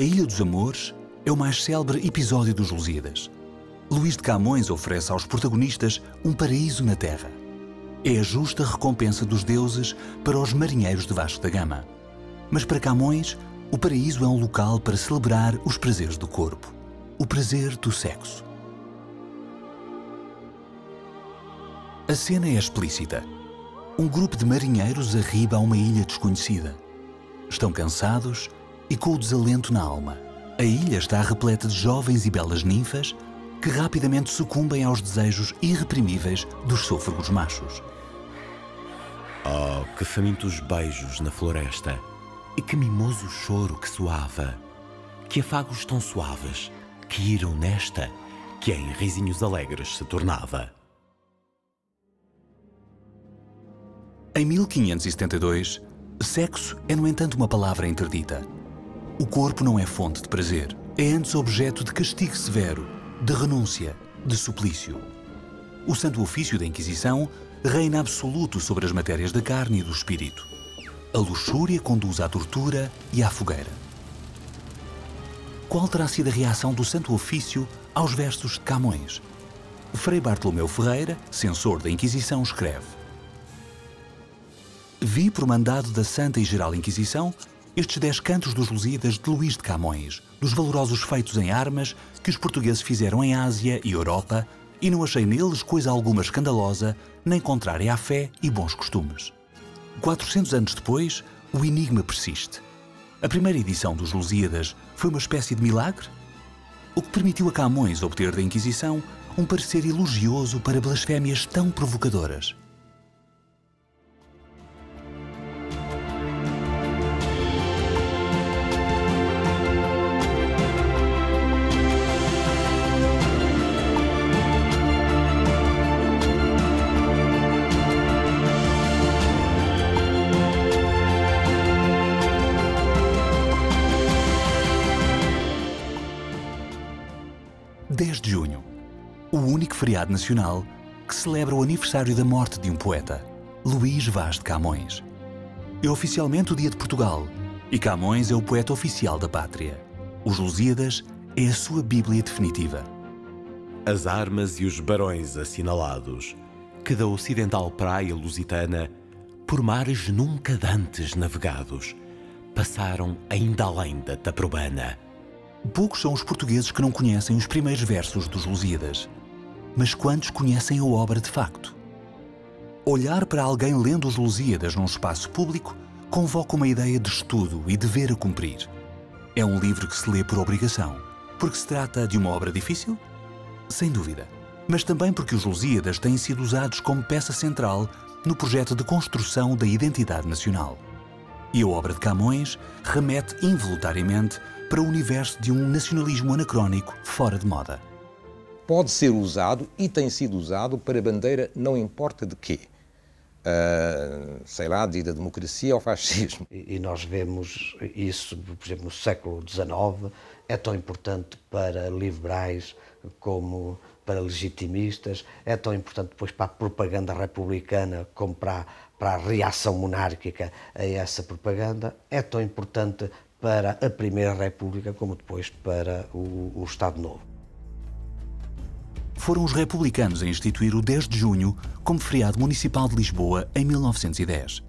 Ilha dos Amores é o mais célebre episódio dos Lusíadas. Luís de Camões oferece aos protagonistas um paraíso na terra. É a justa recompensa dos deuses para os marinheiros de Vasco da Gama. Mas para Camões, o paraíso é um local para celebrar os prazeres do corpo, o prazer do sexo. A cena é explícita. Um grupo de marinheiros arriba a uma ilha desconhecida. Estão cansados e com o desalento na alma. A ilha está repleta de jovens e belas ninfas que rapidamente sucumbem aos desejos irreprimíveis dos sôfregos machos. Oh, que famintos beijos na floresta! E que mimoso choro que soava! Que afagos tão suaves que iram nesta, que em risinhos alegres se tornava. Em 1572, sexo é, no entanto, uma palavra interdita. O corpo não é fonte de prazer, é antes objeto de castigo severo, de renúncia, de suplício. O Santo Ofício da Inquisição reina absoluto sobre as matérias da carne e do espírito. A luxúria conduz à tortura e à fogueira. Qual terá sido a reação do Santo Ofício aos versos de Camões? Frei Bartolomeu Ferreira, censor da Inquisição, escreve: Vi por mandado da Santa e Geral Inquisição estes 10 cantos dos Lusíadas de Luís de Camões, dos valorosos feitos em armas que os portugueses fizeram em Ásia e Europa, e não achei neles coisa alguma escandalosa, nem contrária à fé e bons costumes. 400 anos depois, o enigma persiste. A primeira edição dos Lusíadas foi uma espécie de milagre? O que permitiu a Camões obter da Inquisição um parecer elogioso para blasfémias tão provocadoras? De junho, o único feriado nacional que celebra o aniversário da morte de um poeta, Luís Vaz de Camões. É oficialmente o Dia de Portugal e Camões é o poeta oficial da pátria. Os Lusíadas é a sua Bíblia definitiva. As armas e os barões assinalados, que da ocidental praia lusitana, por mares nunca dantes navegados, passaram ainda além da Taprobana. Poucos são os portugueses que não conhecem os primeiros versos dos Lusíadas. Mas quantos conhecem a obra de facto? Olhar para alguém lendo os Lusíadas num espaço público convoca uma ideia de estudo e dever a cumprir. É um livro que se lê por obrigação. Porque se trata de uma obra difícil? Sem dúvida. Mas também porque os Lusíadas têm sido usados como peça central no projeto de construção da identidade nacional. E a obra de Camões remete involuntariamente para o universo de um nacionalismo anacrónico fora de moda. Pode ser usado e tem sido usado para bandeira não importa de quê. Sei lá, da democracia ou fascismo. E nós vemos isso, por exemplo, no século XIX, é tão importante para liberais como para legitimistas, é tão importante depois para a propaganda republicana como para a reação monárquica a essa propaganda, é tão importante para a Primeira República como depois para o Estado Novo. Foram os republicanos a instituir o 10 de junho como feriado municipal de Lisboa em 1910.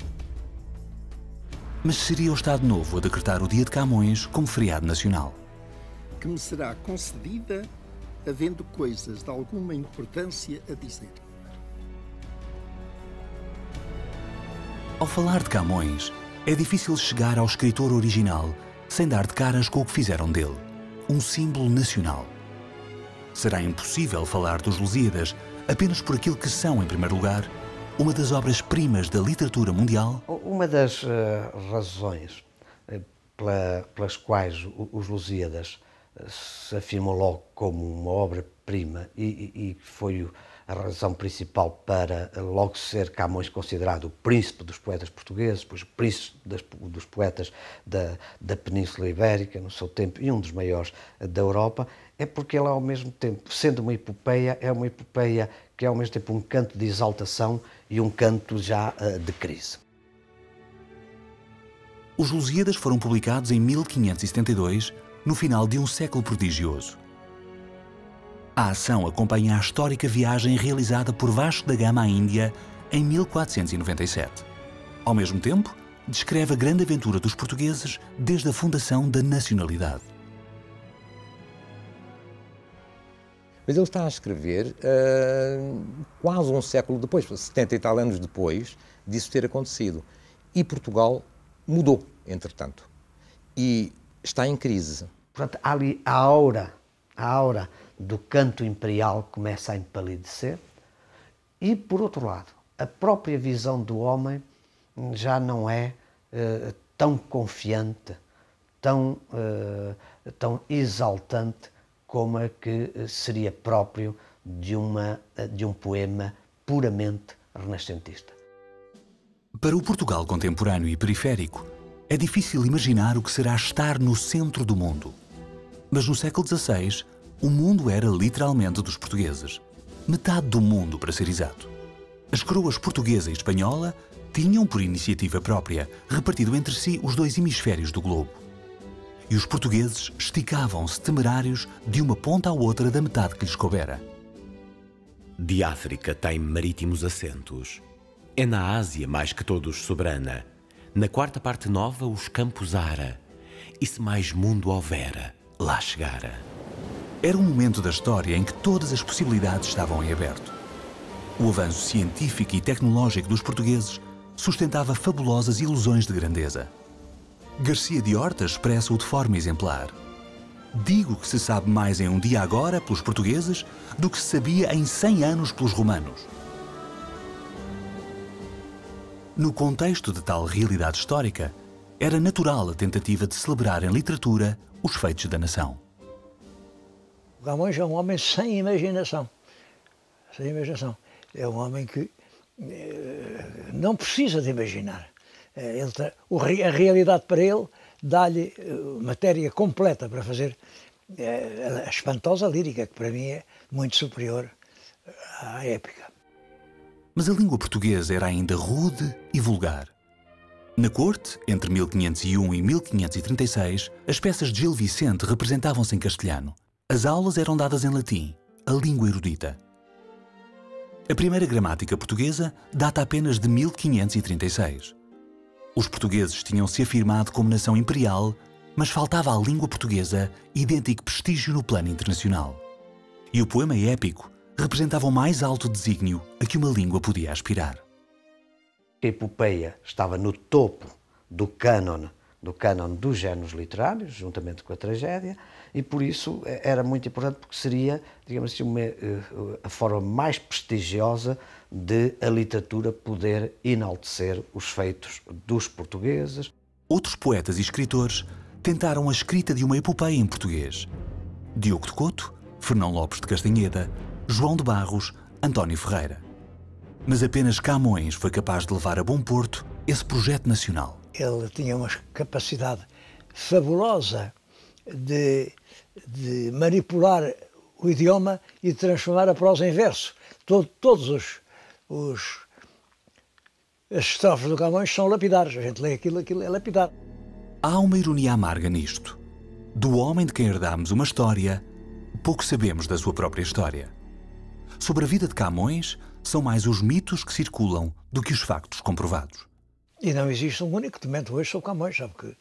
Mas seria o Estado Novo a decretar o Dia de Camões como feriado nacional. Que me será concedida havendo coisas de alguma importância a dizer. Ao falar de Camões, é difícil chegar ao escritor original sem dar de caras com o que fizeram dele, um símbolo nacional. Será impossível falar dos Lusíadas apenas por aquilo que são, em primeiro lugar, uma das obras-primas da literatura mundial? Uma das razões pelas quais os Lusíadas se afirmam logo como uma obra-prima e foi a razão principal para logo ser Camões considerado o príncipe dos poetas portugueses, depois o príncipe dos poetas da Península Ibérica no seu tempo e um dos maiores da Europa, é porque ele ao mesmo tempo, sendo uma epopeia, é uma epopeia que é ao mesmo tempo um canto de exaltação e um canto já de crise. Os Lusíadas foram publicados em 1572 no final de um século prodigioso. A ação acompanha a histórica viagem realizada por Vasco da Gama à Índia em 1497. Ao mesmo tempo, descreve a grande aventura dos portugueses desde a fundação da nacionalidade. Mas ele está a escrever quase um século depois, 70 e tal anos depois disso ter acontecido. E Portugal mudou, entretanto. E está em crise. Portanto, ali a aura do canto imperial começa a empalidecer e, por outro lado, a própria visão do homem já não é tão confiante, tão exaltante como a que seria próprio de um poema puramente renascentista. Para o Portugal contemporâneo e periférico, é difícil imaginar o que será estar no centro do mundo. Mas no século XVI, o mundo era literalmente dos portugueses. Metade do mundo, para ser exato. As coroas portuguesa e espanhola tinham, por iniciativa própria, repartido entre si os dois hemisférios do globo. E os portugueses esticavam-se temerários de uma ponta à outra da metade que lhes coubera. De África tem marítimos assentos. É na Ásia mais que todos soberana. Na quarta parte nova os campos ara. E se mais mundo houvera, lá chegara. Era um momento da história em que todas as possibilidades estavam em aberto. O avanço científico e tecnológico dos portugueses sustentava fabulosas ilusões de grandeza. Garcia de Horta expressa-o de forma exemplar. Digo que se sabe mais em um dia agora pelos portugueses do que se sabia em 100 anos pelos romanos. No contexto de tal realidade histórica, era natural a tentativa de celebrar em literatura os feitos da nação. O Camões é um homem sem imaginação. Sem imaginação. É um homem que não precisa de imaginar. A realidade para ele dá-lhe matéria completa para fazer a espantosa lírica, que para mim é muito superior à épica. Mas a língua portuguesa era ainda rude e vulgar. Na corte, entre 1501 e 1536, as peças de Gil Vicente representavam-se em castelhano. As aulas eram dadas em latim, a língua erudita. A primeira gramática portuguesa data apenas de 1536. Os portugueses tinham-se afirmado como nação imperial, mas faltava à língua portuguesa idêntico prestígio no plano internacional. E o poema épico representava o mais alto desígnio a que uma língua podia aspirar. A epopeia estava no topo do cânon dos géneros literários, juntamente com a tragédia, e por isso era muito importante, porque seria, digamos assim, a forma mais prestigiosa de a literatura poder enaltecer os feitos dos portugueses. Outros poetas e escritores tentaram a escrita de uma epopeia em português. Diogo de Couto, Fernão Lopes de Castanheda, João de Barros, António Ferreira. Mas apenas Camões foi capaz de levar a bom porto esse projeto nacional. Ele tinha uma capacidade fabulosa de manipular o idioma e de transformar a prosa em verso. Todas as estrofes do Camões são lapidares. A gente lê aquilo é lapidar. Há uma ironia amarga nisto. Do homem de quem herdámos uma história, pouco sabemos da sua própria história. Sobre a vida de Camões, são mais os mitos que circulam do que os factos comprovados. E não existe um único documento hoje sobre Camões, sabe que...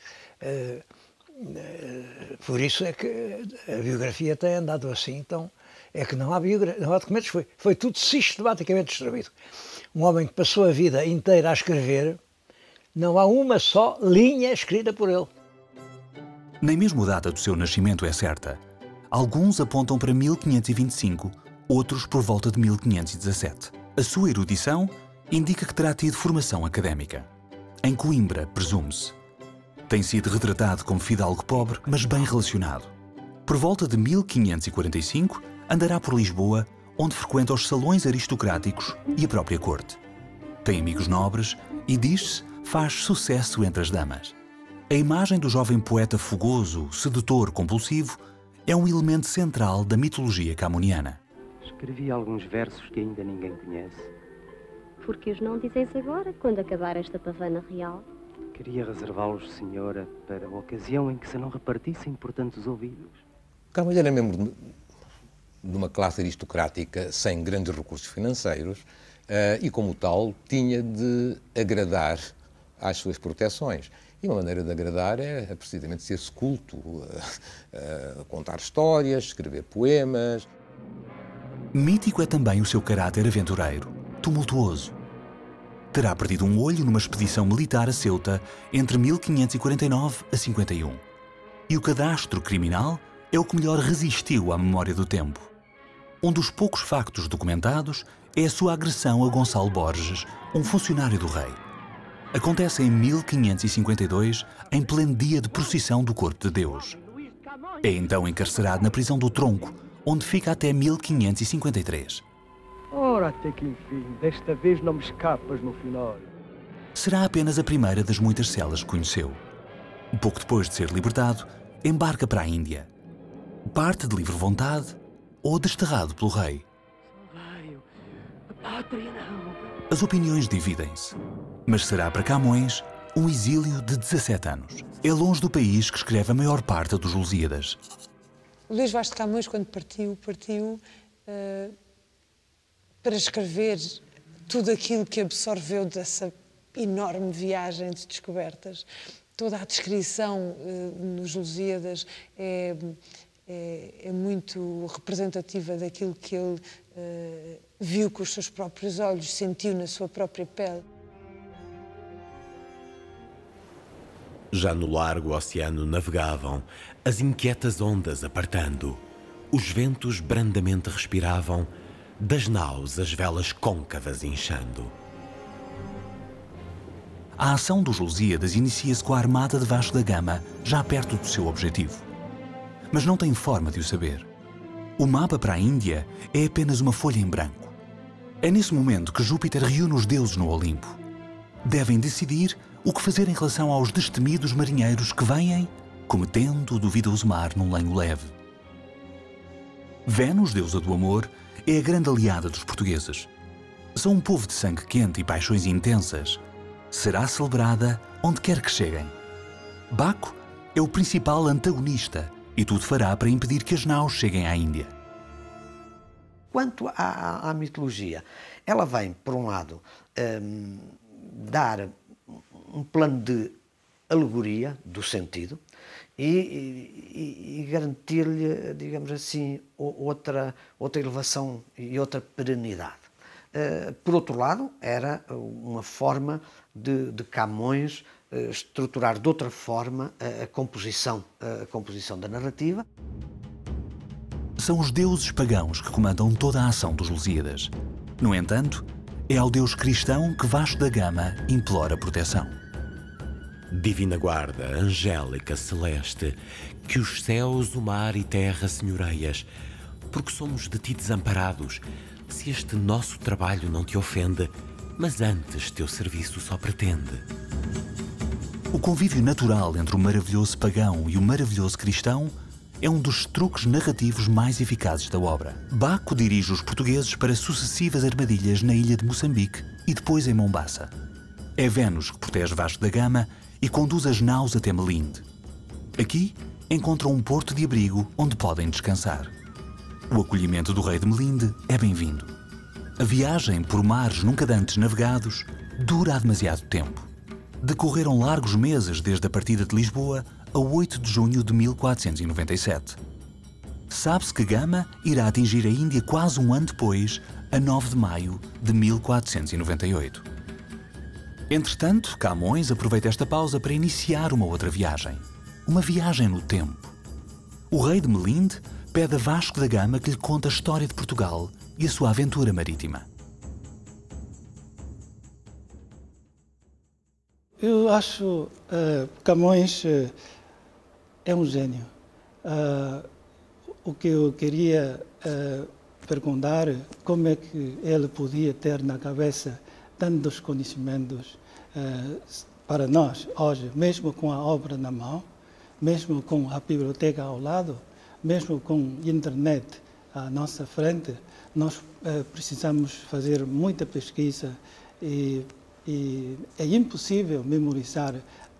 por isso é que a biografia tem andado assim, então é que não há documentos, foi tudo sistematicamente distribuído. Um homem que passou a vida inteira a escrever, não há uma só linha escrita por ele. Nem mesmo a data do seu nascimento é certa. Alguns apontam para 1525, outros por volta de 1517. A sua erudição indica que terá tido formação académica. Em Coimbra, presume-se. Tem sido retratado como fidalgo pobre, mas bem relacionado. Por volta de 1545, andará por Lisboa, onde frequenta os salões aristocráticos e a própria corte. Tem amigos nobres e, diz-se, faz sucesso entre as damas. A imagem do jovem poeta fogoso, sedutor, compulsivo, é um elemento central da mitologia camoniana. Escrevi alguns versos que ainda ninguém conhece. Por que os não dizes agora, quando acabar esta pavana real? Queria reservá-los, senhora, para a ocasião em que se não repartissem por tantos ouvidos. Camões era membro de uma classe aristocrática sem grandes recursos financeiros e, como tal, tinha de agradar às suas proteções. E uma maneira de agradar é precisamente ser-se culto, contar histórias, escrever poemas. Mítico é também o seu caráter aventureiro, tumultuoso. Terá perdido um olho numa expedição militar a Ceuta entre 1549 a 51. E o cadastro criminal é o que melhor resistiu à memória do tempo. Um dos poucos factos documentados é a sua agressão a Gonçalo Borges, um funcionário do rei. Acontece em 1552, em pleno dia de procissão do Corpo de Deus. É então encarcerado na prisão do Tronco, onde fica até 1553. Ora, até que enfim, desta vez não me escapas no final. Será apenas a primeira das muitas celas que conheceu. Pouco depois de ser libertado, embarca para a Índia. Parte de livre vontade ou desterrado pelo rei. A pátria não. As opiniões dividem-se, mas será para Camões um exílio de 17 anos. É longe do país que escreve a maior parte dos Lusíadas. Luís Vaz de Camões, quando partiu para escrever tudo aquilo que absorveu dessa enorme viagem de descobertas. Toda a descrição nos Lusíadas é muito representativa daquilo que ele viu com os seus próprios olhos, sentiu na sua própria pele. Já no largo oceano navegavam, as inquietas ondas apartando. Os ventos brandamente respiravam, das naus as velas côncavas inchando. A ação dos Lusíadas inicia-se com a armada de Vasco da Gama, já perto do seu objetivo. Mas não tem forma de o saber. O mapa para a Índia é apenas uma folha em branco. É nesse momento que Júpiter reúne os deuses no Olimpo. Devem decidir o que fazer em relação aos destemidos marinheiros que vêm, cometendo o duvidoso mar num lenho leve. Vênus, deusa do amor, é a grande aliada dos portugueses. São um povo de sangue quente e paixões intensas. Será celebrada onde quer que cheguem. Baco é o principal antagonista e tudo fará para impedir que as naus cheguem à Índia. Quanto à mitologia, ela vem, por um lado, dar um plano de alegoria do sentido e garantir-lhe, digamos assim, outra elevação e outra perenidade. Por outro lado, era uma forma de Camões estruturar de outra forma a composição da narrativa. São os deuses pagãos que comandam toda a ação dos Lusíadas. No entanto, é ao deus cristão que Vasco da Gama implora proteção. Divina guarda, angélica, celeste, que os céus, o mar e terra senhoreias, porque somos de ti desamparados, se este nosso trabalho não te ofende, mas antes teu serviço só pretende. O convívio natural entre o maravilhoso pagão e o maravilhoso cristão é um dos truques narrativos mais eficazes da obra. Baco dirige os portugueses para sucessivas armadilhas na ilha de Moçambique e depois em Mombaça. É Vênus que protege Vasco da Gama e conduz as naus até Melinde. Aqui encontram um porto de abrigo onde podem descansar. O acolhimento do rei de Melinde é bem-vindo. A viagem por mares nunca antes navegados dura há demasiado tempo. Decorreram largos meses desde a partida de Lisboa a 8 de junho de 1497. Sabe-se que Gama irá atingir a Índia quase um ano depois, a 9 de maio de 1498. Entretanto, Camões aproveita esta pausa para iniciar uma outra viagem. Uma viagem no tempo. O rei de Melinde pede a Vasco da Gama que lhe conte a história de Portugal e a sua aventura marítima. Eu acho Camões é um gênio. O que eu queria perguntar, como é que ele podia ter na cabeça tantos conhecimentos para nós hoje, mesmo com a obra na mão, mesmo com a biblioteca ao lado, mesmo com a internet à nossa frente, nós precisamos fazer muita pesquisa e é impossível memorizar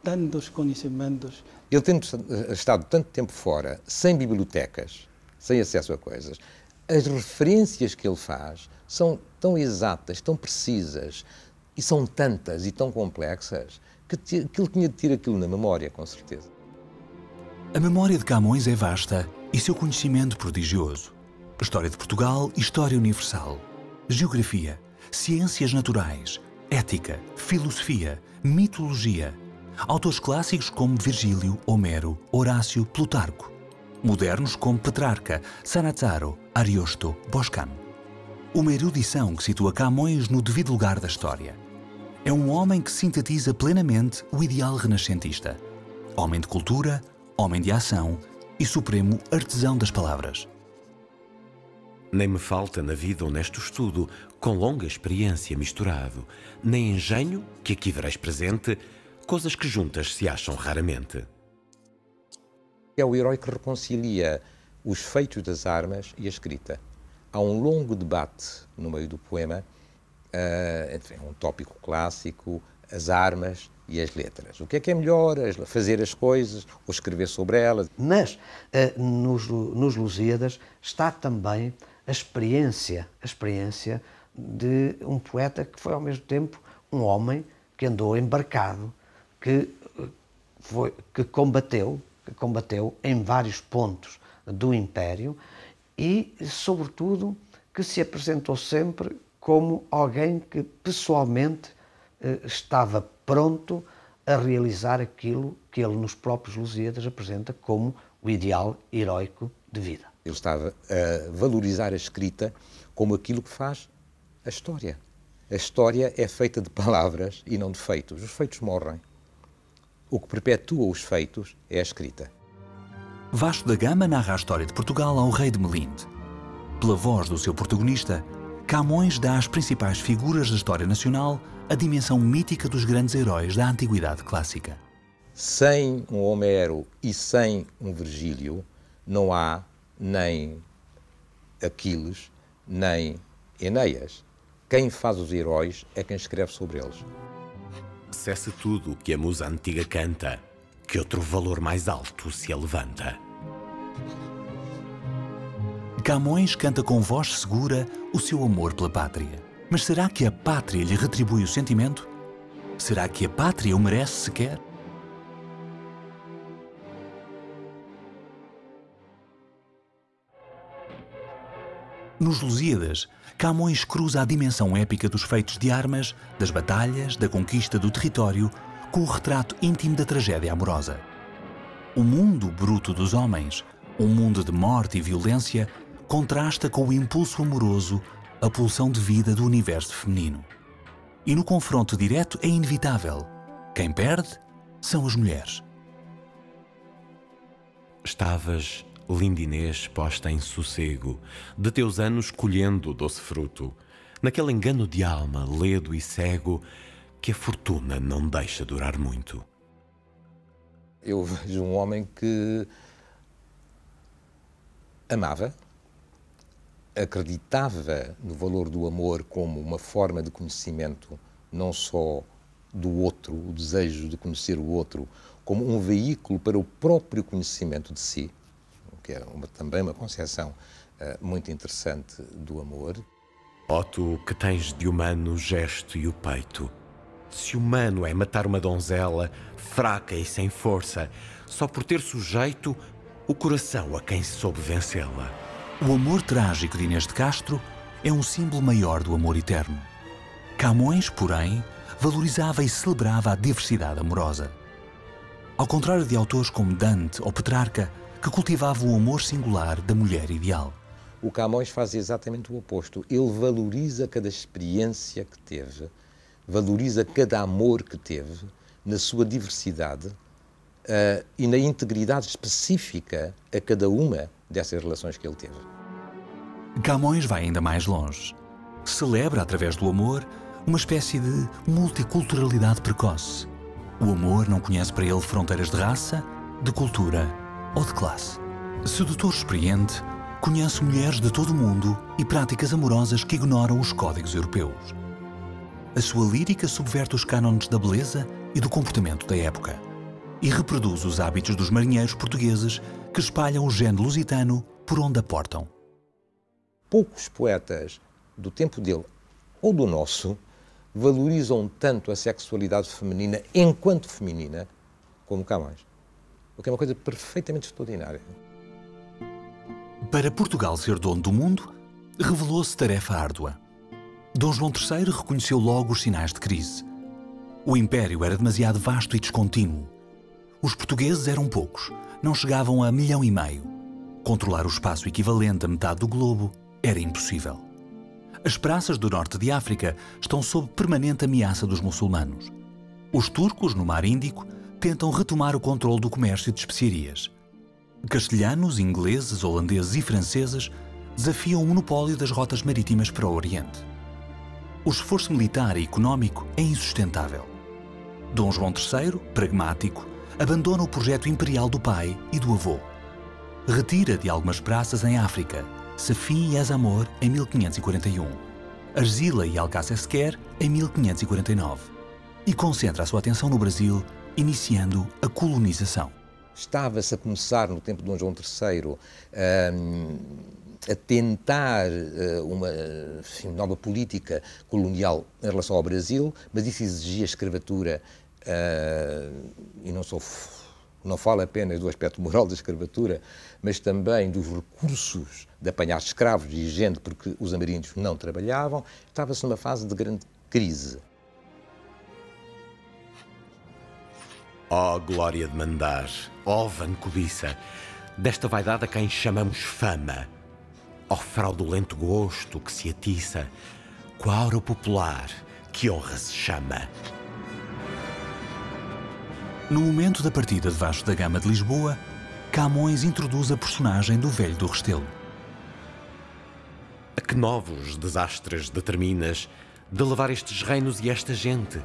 tantos conhecimentos. Ele tendo estado tanto tempo fora, sem bibliotecas, sem acesso a coisas, as referências que ele faz são tão exatas, tão precisas, e são tantas e tão complexas, que ele tinha de ter aquilo na memória, com certeza. A memória de Camões é vasta e seu conhecimento prodigioso. História de Portugal, História Universal, Geografia, Ciências Naturais, Ética, Filosofia, Mitologia. Autores clássicos como Virgílio, Homero, Horácio, Plutarco. Modernos como Petrarca, Sanazzaro, Ariosto, Boscán. Uma erudição que situa Camões no devido lugar da história. É um homem que sintetiza plenamente o ideal renascentista. Homem de cultura, homem de ação e supremo artesão das palavras. Nem me falta na vida honesto estudo, com longa experiência misturado, nem engenho, que aqui vereis presente, coisas que juntas se acham raramente. É o herói que reconcilia os feitos das armas e a escrita. Há um longo debate no meio do poema, enfim, um tópico clássico, as armas e as letras. O que é melhor, fazer as coisas ou escrever sobre elas? Mas nos Lusíadas está também a experiência de um poeta que foi ao mesmo tempo um homem que andou embarcado, que combateu em vários pontos do Império e, sobretudo, que se apresentou sempre como alguém que pessoalmente estava pronto a realizar aquilo que ele nos próprios Lusíadas apresenta como o ideal heroico de vida. Ele estava a valorizar a escrita como aquilo que faz a história. A história é feita de palavras e não de feitos. Os feitos morrem. O que perpetua os feitos é a escrita. Vasco da Gama narra a história de Portugal ao rei de Melinde. Pela voz do seu protagonista, Camões dá às principais figuras da história nacional a dimensão mítica dos grandes heróis da antiguidade clássica. Sem um Homero e sem um Virgílio, não há nem Aquiles, nem Enéas. Quem faz os heróis é quem escreve sobre eles. Cesse tudo o que a musa antiga canta, que outro valor mais alto se levanta. Camões canta com voz segura o seu amor pela pátria. Mas será que a pátria lhe retribui o sentimento? Será que a pátria o merece sequer? Nos Lusíadas, Camões cruza a dimensão épica dos feitos de armas, das batalhas, da conquista do território, com o retrato íntimo da tragédia amorosa. O mundo bruto dos homens, um mundo de morte e violência, contrasta com o impulso amoroso, a pulsão de vida do universo feminino. E no confronto direto é inevitável. Quem perde são as mulheres. Estavas, linda Inês, posta em sossego, de teus anos colhendo o doce fruto, naquele engano de alma, ledo e cego, que a fortuna não deixa durar muito. Eu vejo um homem que amava, acreditava no valor do amor como uma forma de conhecimento, não só do outro, o desejo de conhecer o outro, como um veículo para o próprio conhecimento de si, que é também uma concepção muito interessante do amor. Ó tu que tens de humano o gesto e o peito, se humano é matar uma donzela, fraca e sem força, só por ter sujeito o coração a quem soube vencê-la. O amor trágico de Inês de Castro é um símbolo maior do amor eterno. Camões, porém, valorizava e celebrava a diversidade amorosa. Ao contrário de autores como Dante ou Petrarca, que cultivavam o amor singular da mulher ideal. O Camões faz exatamente o oposto. Ele valoriza cada experiência que teve, valoriza cada amor que teve, na sua diversidade e na integridade específica a cada uma dessas relações que ele teve. Camões vai ainda mais longe. Celebra, através do amor, uma espécie de multiculturalidade precoce. O amor não conhece para ele fronteiras de raça, de cultura ou de classe. Sedutor experiente, conhece mulheres de todo o mundo e práticas amorosas que ignoram os códigos europeus. A sua lírica subverte os cânones da beleza e do comportamento da época. e reproduz os hábitos dos marinheiros portugueses que espalham o gene lusitano por onde aportam. Poucos poetas do tempo dele ou do nosso valorizam tanto a sexualidade feminina enquanto feminina como Camões. O que é uma coisa perfeitamente extraordinária. Para Portugal ser dono do mundo, revelou-se tarefa árdua. Dom João III reconheceu logo os sinais de crise. O império era demasiado vasto e descontínuo. Os portugueses eram poucos, não chegavam a 1,5 milhão. Controlar o espaço equivalente a metade do globo era impossível. As praças do norte de África estão sob permanente ameaça dos muçulmanos. Os turcos, no Mar Índico, tentam retomar o controle do comércio de especiarias. Castelhanos, ingleses, holandeses e franceses desafiam o monopólio das rotas marítimas para o Oriente. O esforço militar e económico é insustentável. Dom João III, pragmático, abandona o projeto imperial do pai e do avô. Retira de algumas praças em África, Safim e Azamor em 1541, Argila e Alcácer em 1549, e concentra a sua atenção no Brasil, iniciando a colonização. Estava-se a começar, no tempo de Dom João III, a tentar uma nova política colonial em relação ao Brasil, mas isso exigia escravatura, e não falo apenas do aspecto moral da escravatura, mas também dos recursos de apanhar escravos e gente, porque os ameríndios não trabalhavam. Estava-se numa fase de grande crise. Ó glória de mandar, ó vancobiça, desta vaidade a quem chamamos fama, ó fraudulento gosto que se atiça, com a aura popular que honra se chama. No momento da partida de Vasco da Gama de Lisboa, Camões introduz a personagem do Velho do Restelo. A que novos desastres determinas de levar estes reinos e esta gente?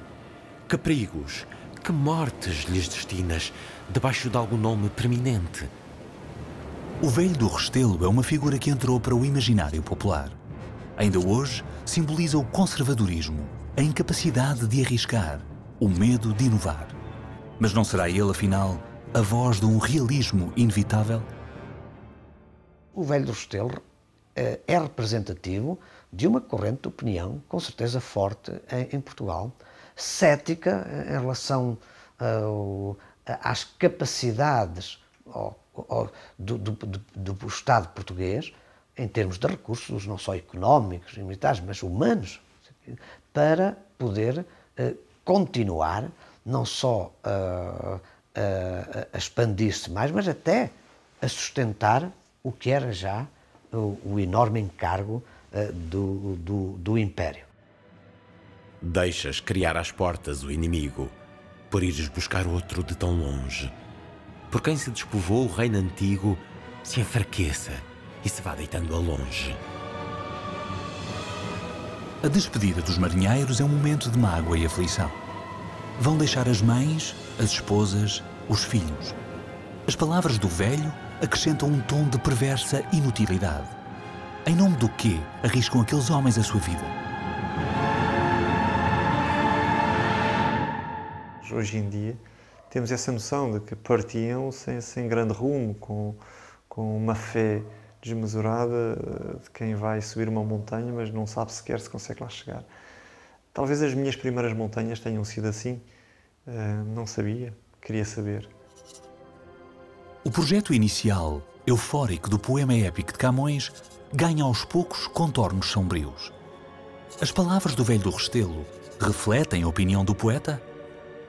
Que perigos, que mortes lhes destinas debaixo de algum nome preeminente? O Velho do Restelo é uma figura que entrou para o imaginário popular. Ainda hoje simboliza o conservadorismo, a incapacidade de arriscar, o medo de inovar. Mas não será ele, afinal, a voz de um realismo inevitável? O Velho do Restelo é representativo de uma corrente de opinião, com certeza forte, em Portugal, cética em relação às capacidades do Estado português, em termos de recursos, não só económicos e militares, mas humanos, para poder continuar não só a expandir-se mais, mas até a sustentar o que era já o enorme encargo do Império. Deixas criar às portas o inimigo, por ires buscar outro de tão longe. Por quem se despovoou o reino antigo, se enfraqueça e se vá deitando a longe. A despedida dos marinheiros é um momento de mágoa e aflição. Vão deixar as mães, as esposas, os filhos. As palavras do velho acrescentam um tom de perversa inutilidade. Em nome do quê arriscam aqueles homens a sua vida? Hoje em dia temos essa noção de que partiam sem grande rumo, com uma fé desmesurada de quem vai subir uma montanha, mas não sabe sequer se consegue lá chegar. Talvez as minhas primeiras montanhas tenham sido assim. Não sabia, queria saber. O projeto inicial, eufórico do poema épico de Camões, ganha aos poucos contornos sombrios. As palavras do Velho do Restelo refletem a opinião do poeta?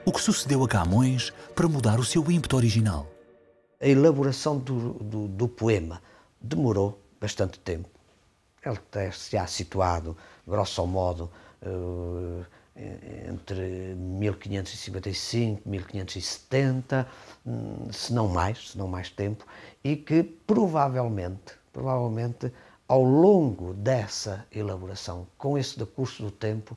O que sucedeu a Camões para mudar o seu ímpeto original? A elaboração do poema demorou bastante tempo. Ele se há situado, grosso modo, entre 1555 e 1570, se não mais tempo, e que provavelmente, ao longo dessa elaboração, com esse decurso do tempo,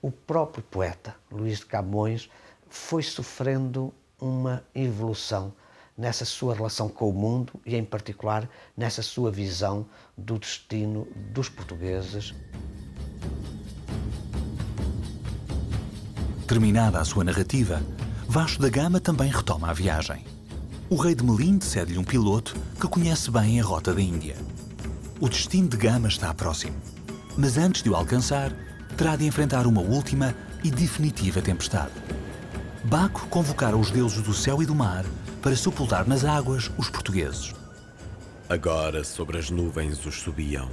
o próprio poeta, Luís de Camões, foi sofrendo uma evolução nessa sua relação com o mundo e, em particular, nessa sua visão do destino dos portugueses. Terminada a sua narrativa, Vasco da Gama também retoma a viagem. O rei de Melinde cede-lhe um piloto que conhece bem a rota da Índia. O destino de Gama está próximo, mas antes de o alcançar, terá de enfrentar uma última e definitiva tempestade. Baco convocara os deuses do céu e do mar para sepultar nas águas os portugueses. Agora sobre as nuvens os subiam,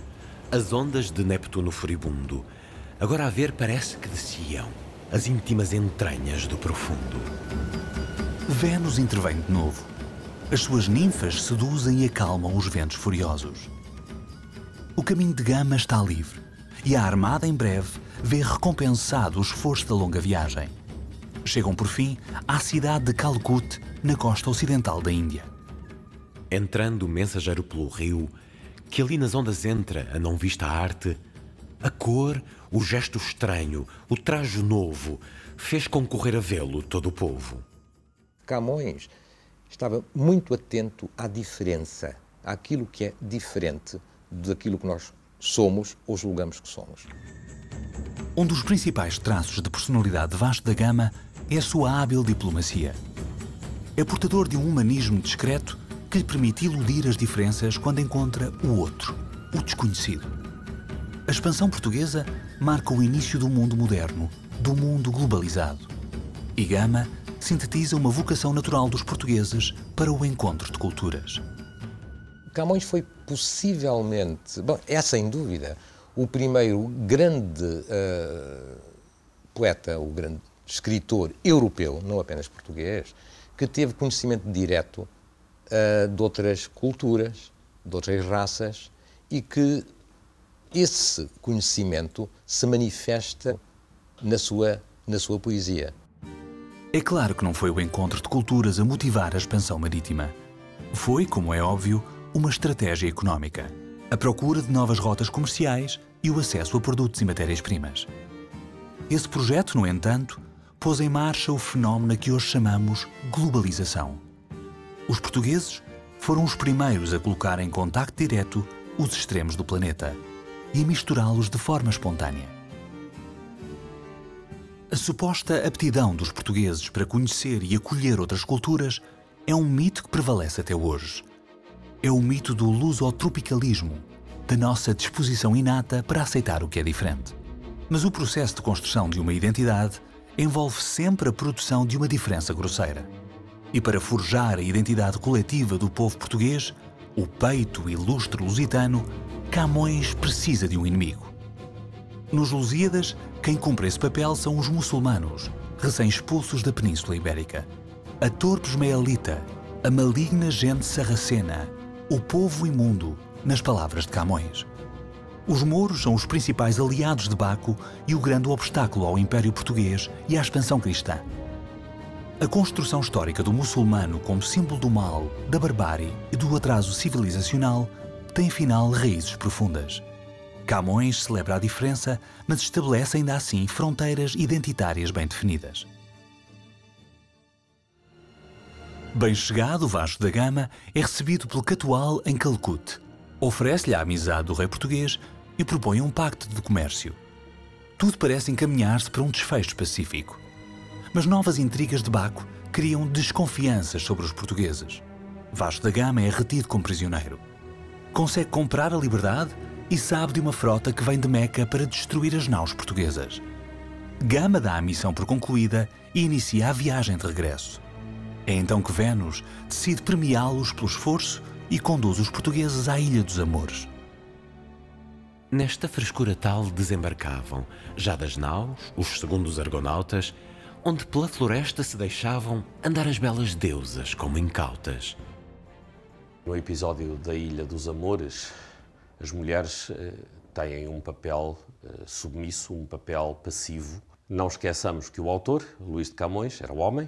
as ondas de Neptuno furibundo. Agora a ver parece que desciam as íntimas entranhas do profundo. Vênus intervém de novo. As suas ninfas seduzem e acalmam os ventos furiosos. O caminho de Gama está livre e a armada em breve vê recompensado o esforço da longa viagem. Chegam por fim à cidade de Calcut, na costa ocidental da Índia. Entrando o mensageiro pelo rio, que ali nas ondas entra a não vista arte, a cor, o gesto estranho, o trajo novo, fez concorrer a vê-lo todo o povo. Camões estava muito atento à diferença, àquilo que é diferente daquilo que nós somos ou julgamos que somos. Um dos principais traços de personalidade de Vasco da Gama é a sua hábil diplomacia. É portador de um humanismo discreto que lhe permite iludir as diferenças quando encontra o outro, o desconhecido. A expansão portuguesa marca o início do mundo moderno, do mundo globalizado. E Gama sintetiza uma vocação natural dos portugueses para o encontro de culturas. Camões foi possivelmente, bom, é sem dúvida, o primeiro grande poeta, o grande escritor europeu, não apenas português, que teve conhecimento direto de outras culturas, de outras raças, e que esse conhecimento se manifesta na sua poesia. É claro que não foi o encontro de culturas a motivar a expansão marítima. Foi, como é óbvio, uma estratégia económica, a procura de novas rotas comerciais e o acesso a produtos e matérias-primas. Esse projeto, no entanto, pôs em marcha o fenómeno que hoje chamamos globalização. Os portugueses foram os primeiros a colocar em contacto direto os extremos do planeta e a misturá-los de forma espontânea. A suposta aptidão dos portugueses para conhecer e acolher outras culturas é um mito que prevalece até hoje. É o mito do lusotropicalismo, da nossa disposição inata para aceitar o que é diferente. Mas o processo de construção de uma identidade envolve sempre a produção de uma diferença grosseira. E para forjar a identidade coletiva do povo português, o peito ilustre lusitano, Camões precisa de um inimigo. Nos Lusíadas, quem cumpre esse papel são os muçulmanos, recém-expulsos da Península Ibérica. A torpe ismaelita, a maligna gente sarracena, o povo imundo, nas palavras de Camões. Os mouros são os principais aliados de Baco e o grande obstáculo ao Império Português e à expansão cristã. A construção histórica do muçulmano como símbolo do mal, da barbárie e do atraso civilizacional tem, afinal, raízes profundas. Camões celebra a diferença, mas estabelece ainda assim fronteiras identitárias bem definidas. Bem chegado, Vasco da Gama é recebido pelo Catual em Calcut. Oferece-lhe a amizade do rei português e propõe um pacto de comércio. Tudo parece encaminhar-se para um desfecho pacífico. Mas novas intrigas de Baco criam desconfianças sobre os portugueses. Vasco da Gama é retido como prisioneiro. Consegue comprar a liberdade e sabe de uma frota que vem de Meca para destruir as naus portuguesas. Gama dá a missão por concluída e inicia a viagem de regresso. É então que Vênus decide premiá-los pelo esforço e conduz os portugueses à Ilha dos Amores. Nesta frescura tal desembarcavam, já das naus, os segundos argonautas, onde pela floresta se deixavam andar as belas deusas como incautas. No episódio da Ilha dos Amores, as mulheres têm um papel submisso, um papel passivo. Não esqueçamos que o autor, Luís de Camões, era homem.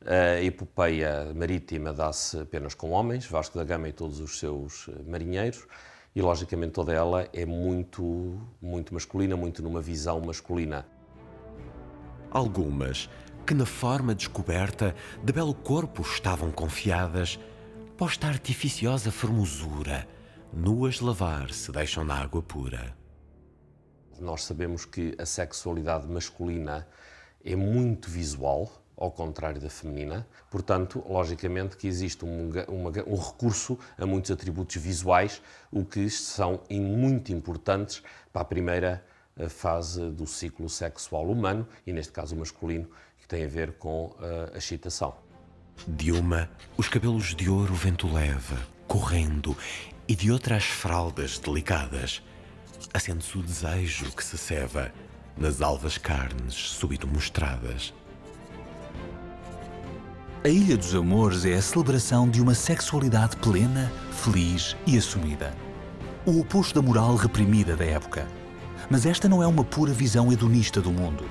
A epopeia marítima dá-se apenas com homens, Vasco da Gama e todos os seus marinheiros, e logicamente toda ela é muito masculina, muito numa visão masculina. Algumas, que na forma descoberta de belo corpo estavam confiadas, posta artificiosa formosura, nuas lavar se deixam na água pura. Nós sabemos que a sexualidade masculina é muito visual, ao contrário da feminina. Portanto, logicamente que existe um recurso a muitos atributos visuais, o que são muito importantes para a primeira fase do ciclo sexual humano, e neste caso o masculino, que tem a ver com a excitação. De uma, os cabelos de ouro o vento leva, correndo, e de outra as fraldas delicadas. Acende-se o desejo que se ceva nas alvas carnes súbito mostradas. A Ilha dos Amores é a celebração de uma sexualidade plena, feliz e assumida. O oposto da moral reprimida da época. Mas esta não é uma pura visão hedonista do mundo.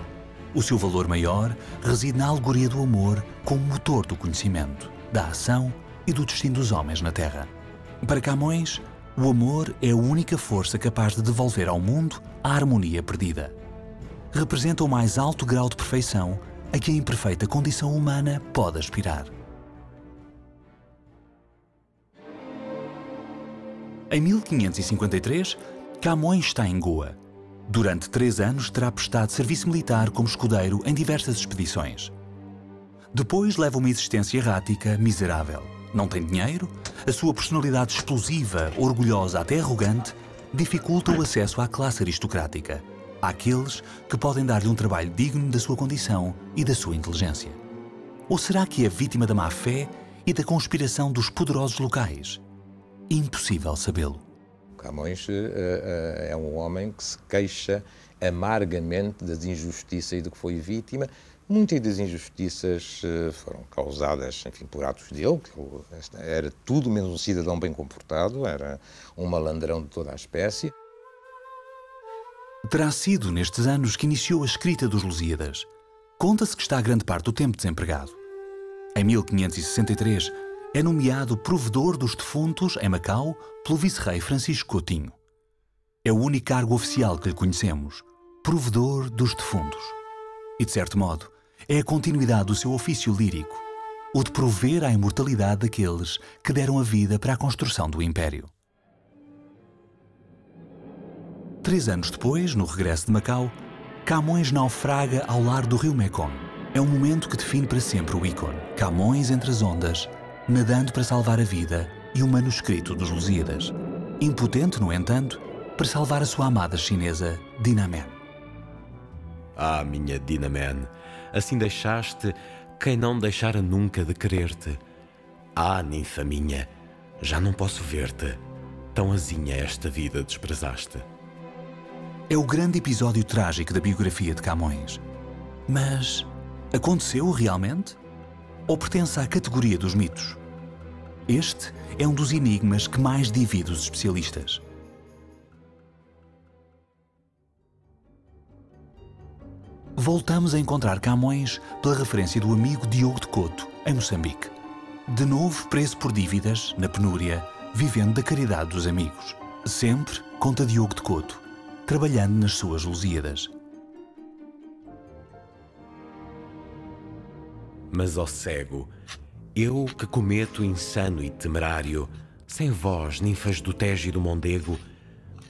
O seu valor maior reside na alegoria do amor como motor do conhecimento, da ação e do destino dos homens na Terra. Para Camões, o amor é a única força capaz de devolver ao mundo a harmonia perdida. Representa o mais alto grau de perfeição a que a imperfeita condição humana pode aspirar. Em 1553, Camões está em Goa. Durante 3 anos terá prestado serviço militar como escudeiro em diversas expedições. Depois leva uma existência errática, miserável. Não tem dinheiro, a sua personalidade explosiva, orgulhosa até arrogante, dificulta o acesso à classe aristocrática, àqueles que podem dar-lhe um trabalho digno da sua condição e da sua inteligência. Ou será que é vítima da má-fé e da conspiração dos poderosos locais? Impossível sabê-lo. Camões é um homem que se queixa amargamente das injustiças e do que foi vítima. Muitas das injustiças foram causadas, enfim, por atos dele, que era tudo menos um cidadão bem comportado, era um malandrão de toda a espécie. Terá sido nestes anos que iniciou a escrita dos Lusíadas. Conta-se que está grande parte do tempo desempregado. Em 1563, é nomeado provedor dos defuntos em Macau pelo vice-rei Francisco Coutinho. É o único cargo oficial que lhe conhecemos, provedor dos defuntos. E, de certo modo, é a continuidade do seu ofício lírico, o de prover à imortalidade daqueles que deram a vida para a construção do Império. 3 anos depois, no regresso de Macau, Camões naufraga ao largo do rio Mekong. É um momento que define para sempre o ícone. Camões entre as ondas, nadando para salvar a vida e o manuscrito dos Lusíadas. Impotente, no entanto, para salvar a sua amada chinesa, Dinamen. Ah, minha Dinamen, assim deixaste quem não deixara nunca de querer-te. Ah, ninfa minha, já não posso ver-te, tão azinha esta vida desprezaste. É o grande episódio trágico da biografia de Camões. Mas aconteceu realmente? Ou pertence à categoria dos mitos? Este é um dos enigmas que mais divide os especialistas. Voltamos a encontrar Camões pela referência do amigo Diogo de Couto, em Moçambique. De novo preso por dívidas, na penúria, vivendo da caridade dos amigos. Sempre, conta Diogo de Couto, trabalhando nas suas Lusíadas. Mas, ó cego, eu que cometo insano e temerário, sem vós, ninfas do Tejo e do Mondego,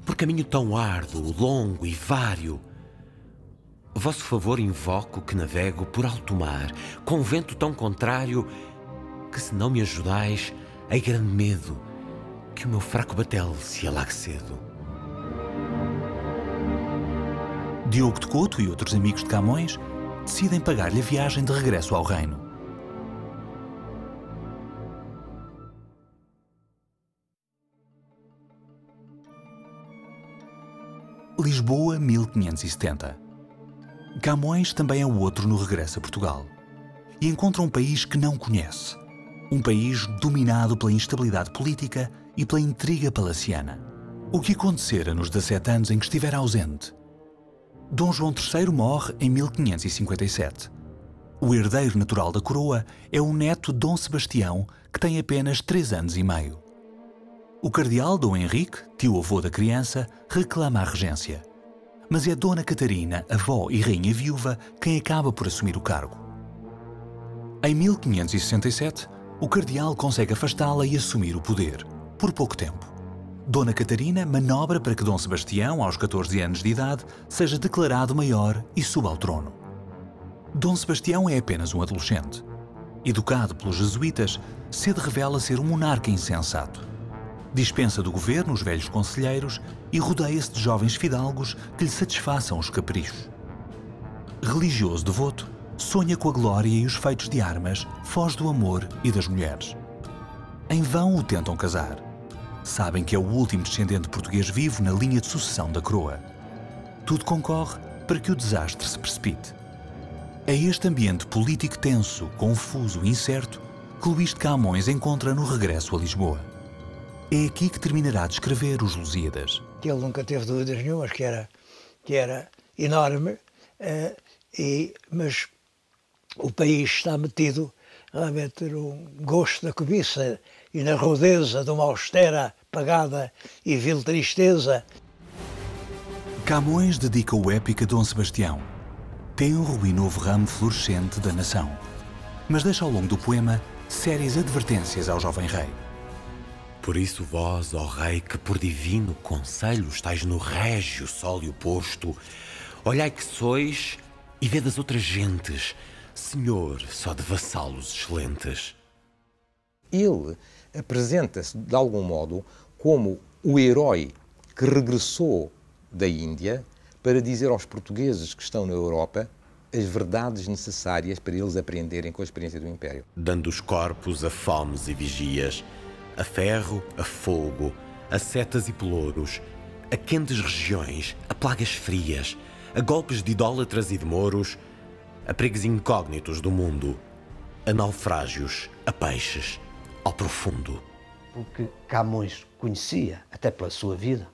por caminho tão árduo, longo e vário, vosso favor invoco que navego por alto mar, com vento tão contrário, que se não me ajudais, hei grande medo que o meu fraco batel se alague cedo. Diogo de Couto e outros amigos de Camões decidem pagar-lhe a viagem de regresso ao reino. Lisboa, 1570. Camões também é o outro no regresso a Portugal. E encontra um país que não conhece. Um país dominado pela instabilidade política e pela intriga palaciana. O que acontecera nos 17 anos em que estivera ausente? Dom João III morre em 1557. O herdeiro natural da coroa é o neto Dom Sebastião, que tem apenas 3 anos e meio. O cardeal Dom Henrique, tio-avô da criança, reclama a regência. Mas é Dona Catarina, avó e rainha viúva, quem acaba por assumir o cargo. Em 1567, o cardeal consegue afastá-la e assumir o poder, por pouco tempo. Dona Catarina manobra para que Dom Sebastião, aos 14 anos de idade, seja declarado maior e suba ao trono. Dom Sebastião é apenas um adolescente. Educado pelos jesuítas, cedo revela ser um monarca insensato. Dispensa do governo os velhos conselheiros e rodeia-se de jovens fidalgos que lhe satisfaçam os caprichos. Religioso devoto, sonha com a glória e os feitos de armas, foge do amor e das mulheres. Em vão o tentam casar. Sabem que é o último descendente português vivo na linha de sucessão da coroa. Tudo concorre para que o desastre se precipite. É este ambiente político tenso, confuso e incerto que Luís de Camões encontra no regresso a Lisboa. É aqui que terminará de escrever os Lusíadas. Ele nunca teve dúvidas nenhumas que era enorme, mas o país está metido realmente no gosto da cobiça e na rudeza de uma austera, pagada e vil tristeza. Camões dedica o épico a Dom Sebastião, tenro e novo ramo florescente da nação, mas deixa ao longo do poema sérias advertências ao jovem rei. Por isso vós, ó rei, que por divino conselho estáis no régio sólio posto, olhai que sois e vede as outras gentes, senhor só de vassalos excelentes. Ele apresenta-se, de algum modo, como o herói que regressou da Índia para dizer aos portugueses que estão na Europa as verdades necessárias para eles aprenderem com a experiência do Império. Dando os corpos a fomes e vigias, a ferro, a fogo, a setas e pelouros, a quentes regiões, a plagas frias, a golpes de idólatras e de mouros, a perigos incógnitos do mundo, a naufrágios, a peixes, ao profundo. Porque Camões conhecia, até pela sua vida,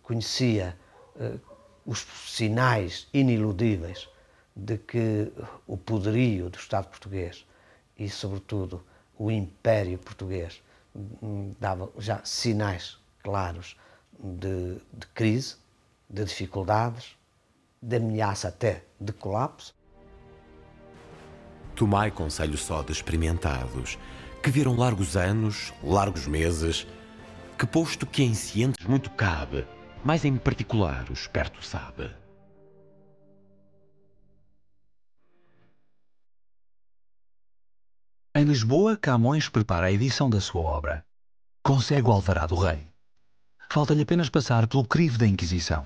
conhecia os sinais iniludíveis de que o poderio do Estado português e, sobretudo, o Império português dava já sinais claros de crise, de dificuldades, de ameaça até de colapso. Tomai conselho só de experimentados, que viram largos anos, largos meses, que posto que em cientes muito cabe, mas em particular o esperto sabe. Em Lisboa, Camões prepara a edição da sua obra. Consegue o alvará do rei. Falta-lhe apenas passar pelo crivo da Inquisição.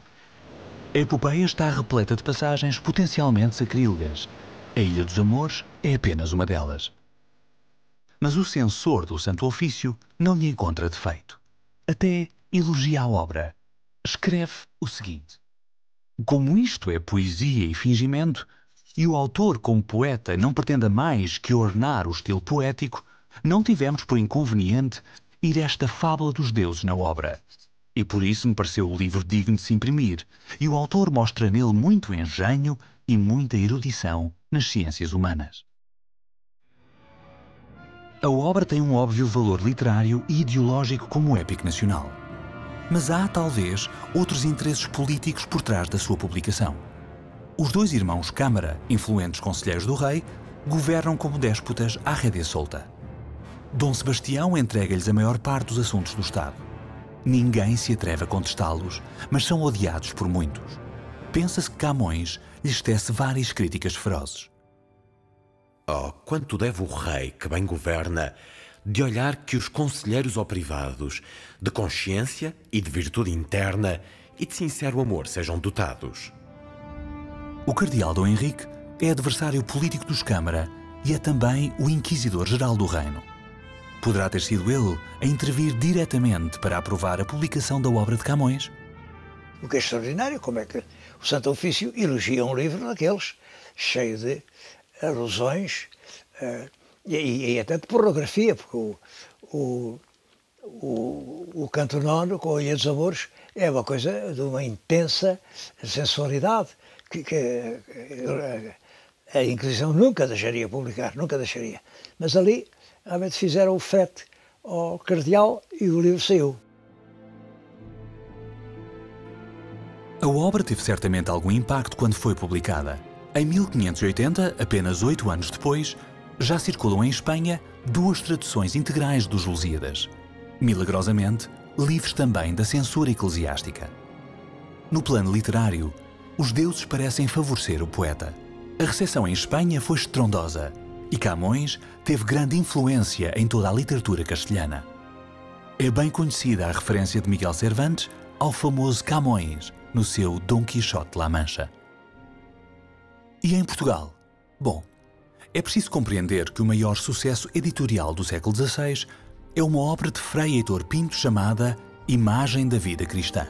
A epopeia está repleta de passagens potencialmente sacrílegas. A Ilha dos Amores é apenas uma delas. Mas o censor do Santo Ofício não lhe encontra defeito. Até elogia a obra. Escreve o seguinte: como isto é poesia e fingimento, e o autor, como poeta, não pretenda mais que ornar o estilo poético, não tivemos por inconveniente ir esta fábula dos deuses na obra. E por isso me pareceu o livro digno de se imprimir, e o autor mostra nele muito engenho e muita erudição nas ciências humanas. A obra tem um óbvio valor literário e ideológico como épico nacional. Mas há, talvez, outros interesses políticos por trás da sua publicação. Os dois irmãos Câmara, influentes conselheiros do rei, governam como déspotas à rédea solta. Dom Sebastião entrega-lhes a maior parte dos assuntos do Estado. Ninguém se atreve a contestá-los, mas são odiados por muitos. Pensa-se que Camões lhes tece várias críticas ferozes. Oh, quanto deve o rei, que bem governa, de olhar que os conselheiros ou privados, de consciência e de virtude interna e de sincero amor sejam dotados. O cardeal Dom Henrique é adversário político dos Câmara e é também o inquisidor-geral do reino. Poderá ter sido ele a intervir diretamente para aprovar a publicação da obra de Camões? O que é extraordinário, como é que o Santo Ofício elogia um livro daqueles, cheio de alusões e até de pornografia, porque o canto nono, com a Ilha dos Amores, é uma coisa de uma intensa sensualidade que a Inquisição nunca deixaria publicar, nunca deixaria. Mas ali realmente fizeram o frete ao cardeal e o livro saiu. A obra teve certamente algum impacto quando foi publicada. Em 1580, apenas 8 anos depois, já circulam em Espanha 2 traduções integrais dos Lusíadas. Milagrosamente, livres também da censura eclesiástica. No plano literário, os deuses parecem favorecer o poeta. A recepção em Espanha foi estrondosa e Camões teve grande influência em toda a literatura castelhana. É bem conhecida a referência de Miguel Cervantes ao famoso Camões no seu Dom Quixote de La Mancha. E em Portugal? Bom, é preciso compreender que o maior sucesso editorial do século XVI é uma obra de Frei Heitor Pinto chamada Imagem da Vida Cristã.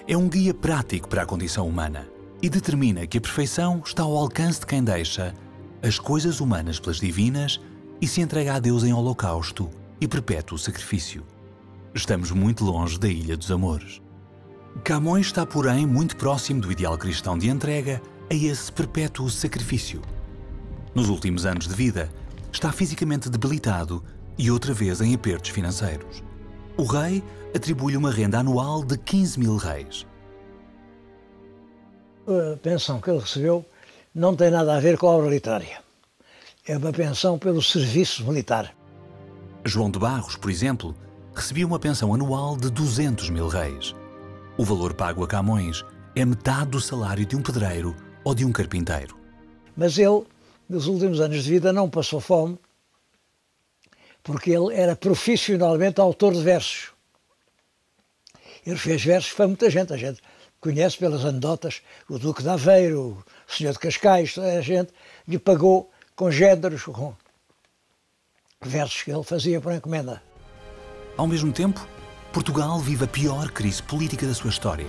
É um guia prático para a condição humana e determina que a perfeição está ao alcance de quem deixa as coisas humanas pelas divinas e se entrega a Deus em holocausto e perpétuo sacrifício. Estamos muito longe da Ilha dos Amores. Camões está, porém, muito próximo do ideal cristão de entrega a esse perpétuo sacrifício. Nos últimos anos de vida, está fisicamente debilitado e outra vez em apertos financeiros. O rei atribui-lhe uma renda anual de 15.000 réis. A pensão que ele recebeu não tem nada a ver com a obra literária. É uma pensão pelo serviço militar. João de Barros, por exemplo, recebia uma pensão anual de 200.000 réis. O valor pago a Camões é metade do salário de um pedreiro ou de um carpinteiro. Mas ele, nos últimos anos de vida, não passou fome, porque ele era profissionalmente autor de versos. Ele fez versos para muita gente. A gente conhece pelas anedotas o Duque de Aveiro, o Senhor de Cascais, toda a gente lhe pagou com géneros, com versos que ele fazia por encomenda. Ao mesmo tempo, Portugal vive a pior crise política da sua história.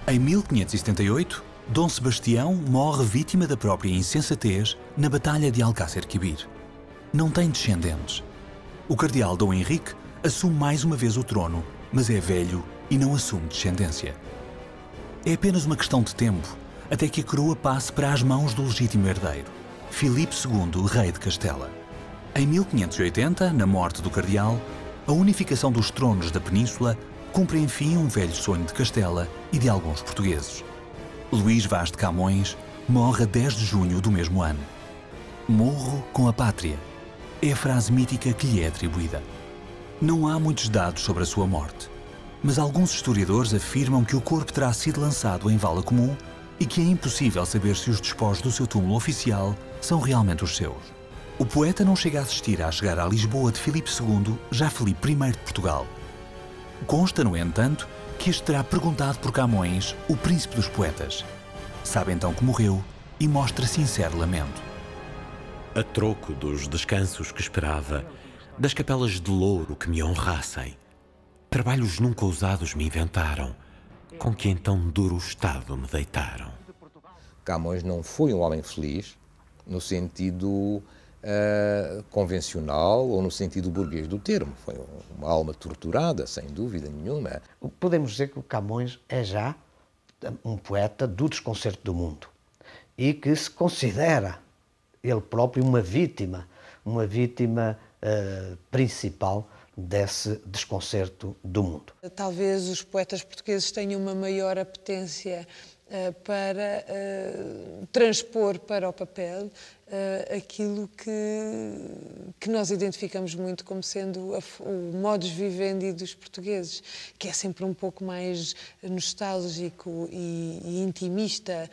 Em 1578, Dom Sebastião morre vítima da própria insensatez na Batalha de Alcácer Quibir. Não tem descendentes. O cardeal Dom Henrique assume mais uma vez o trono, mas é velho e não assume descendência. É apenas uma questão de tempo até que a coroa passe para as mãos do legítimo herdeiro, Filipe II, rei de Castela. Em 1580, na morte do cardeal, a unificação dos tronos da península cumpre enfim um velho sonho de Castela e de alguns portugueses. Luís Vaz de Camões morre a 10 de junho do mesmo ano. Morro com a pátria é a frase mítica que lhe é atribuída. Não há muitos dados sobre a sua morte, mas alguns historiadores afirmam que o corpo terá sido lançado em vala comum e que é impossível saber se os despojos do seu túmulo oficial são realmente os seus. O poeta não chega a assistir à chegada a Lisboa de Filipe II, já Filipe I de Portugal. Consta, no entanto, que este terá perguntado por Camões, o príncipe dos poetas. Sabe então que morreu e mostra sincero lamento. A troco dos descansos que esperava, das capelas de louro que me honrassem, trabalhos nunca ousados me inventaram, com que em tão duro estado me deitaram. Camões não foi um homem feliz, no sentido convencional ou no sentido burguês do termo. Foi uma alma torturada, sem dúvida nenhuma. Podemos dizer que o Camões é já um poeta do desconcerto do mundo e que se considera ele próprio uma vítima principal desse desconcerto do mundo. Talvez os poetas portugueses tenham uma maior apetência para transpor para o papel aquilo que nós identificamos muito como sendo o modus vivendi dos portugueses, que é sempre um pouco mais nostálgico e intimista,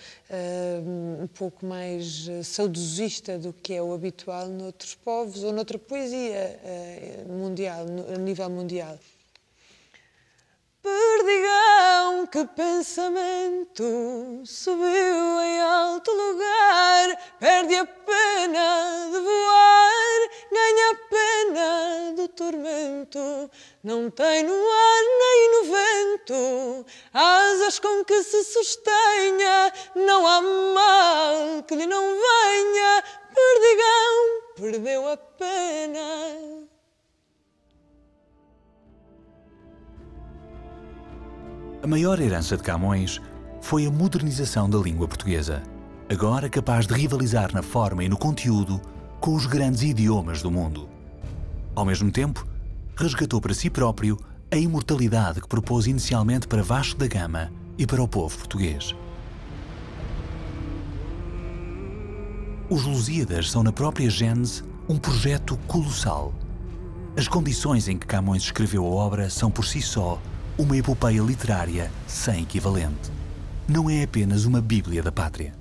um pouco mais saudosista do que é o habitual noutros povos ou noutra poesia mundial, a nível mundial. Perdigão, que pensamento subiu em alto lugar, perde a pena de voar, ganha a pena do tormento, não tem no ar nem no vento asas com que se sustenha, não há mal que lhe não venha, Perdigão perdeu a pena. A maior herança de Camões foi a modernização da língua portuguesa, agora capaz de rivalizar na forma e no conteúdo com os grandes idiomas do mundo. Ao mesmo tempo, resgatou para si próprio a imortalidade que propôs inicialmente para Vasco da Gama e para o povo português. Os Lusíadas são, na própria gênese, um projeto colossal. As condições em que Camões escreveu a obra são, por si só, uma epopeia literária sem equivalente. não é apenas uma Bíblia da pátria.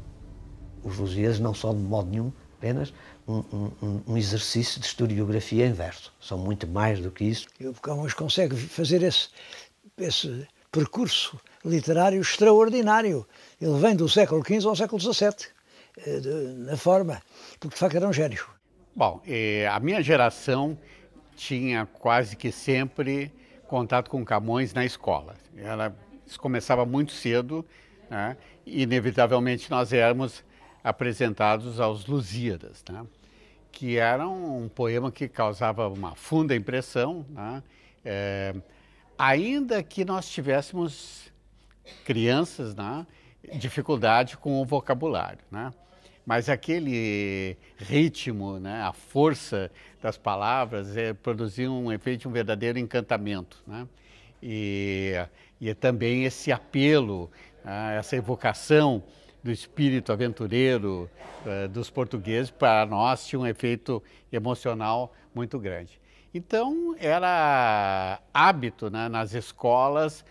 Os Lusíadas não são de modo nenhum apenas um exercício de historiografia em verso. São muito mais do que isso. E o Camões consegue fazer esse percurso literário extraordinário. Ele vem do século XV ao século XVII, na forma, porque de facto era um gênio. Bom, a minha geração tinha quase que sempre contato com Camões na escola. Isso começava muito cedo, né? E inevitavelmente nós éramos apresentados aos Lusíadas, né? Que era um poema que causava uma funda impressão, né? Ainda que nós tivéssemos crianças, né? Dificuldade com o vocabulário, né? Mas aquele ritmo, né? A força das palavras produzia um efeito, um verdadeiro encantamento, né? E também esse apelo, essa evocação do espírito aventureiro dos portugueses, para nós tinha um efeito emocional muito grande. Então era hábito, né, nas escolas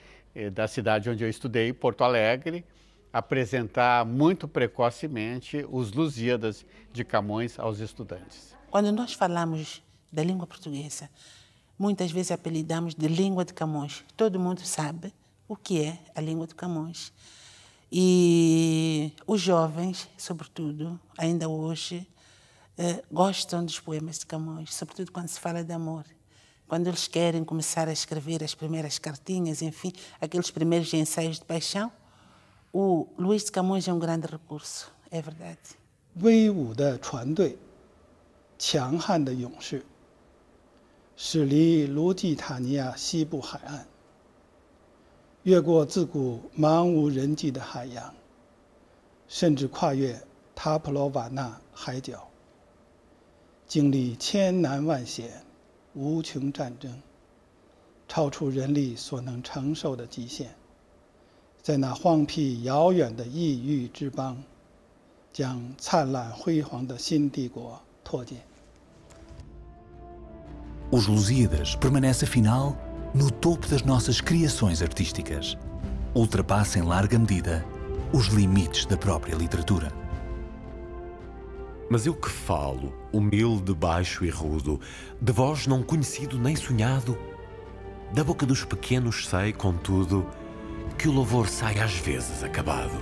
da cidade onde eu estudei, Porto Alegre, apresentar muito precocemente os Lusíadas de Camões aos estudantes. Quando nós falamos da língua portuguesa, muitas vezes apelidamos de língua de Camões. Todo mundo sabe o que é a língua de Camões. E os jovens, sobretudo, ainda hoje, gostam dos poemas de Camões, sobretudo quando se fala de amor. Quando eles querem começar a escrever as primeiras cartinhas, enfim, aqueles primeiros ensaios de paixão, o Luís de Camões é um grande recurso, é verdade. 威武的船队，强悍的勇士，驶离卢基塔尼亚西部海岸，越过自古茫无人迹的海洋，甚至跨越塔普罗瓦纳海角，经历千难万险、无穷战争，超出人力所能承受的极限。 在那荒僻遥远的异域之邦，将灿烂辉煌的新帝国拓建。Os Lusíadas permanece afinal no topo das nossas criações artísticas. Ultrapassa em larga medida os limites da própria literatura. Mas eu que falo, humilde, baixo e rudo, de voz não conhecido nem sonhado, da boca dos pequenos sei, contudo, que o louvor sai às vezes acabado.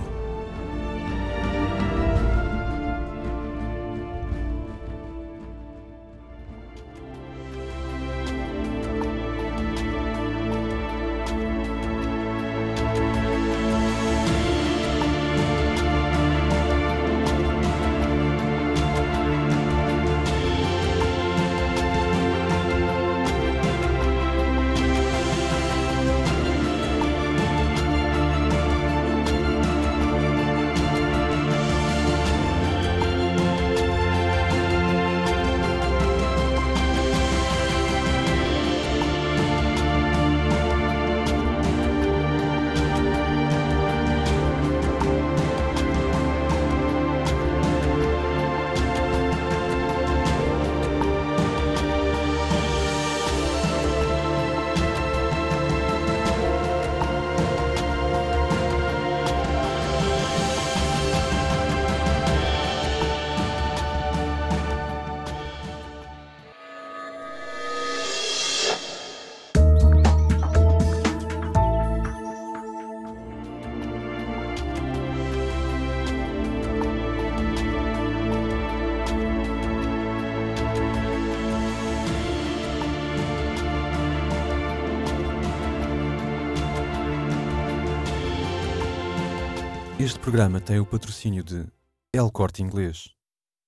Este programa tem o patrocínio de El Corte Inglês.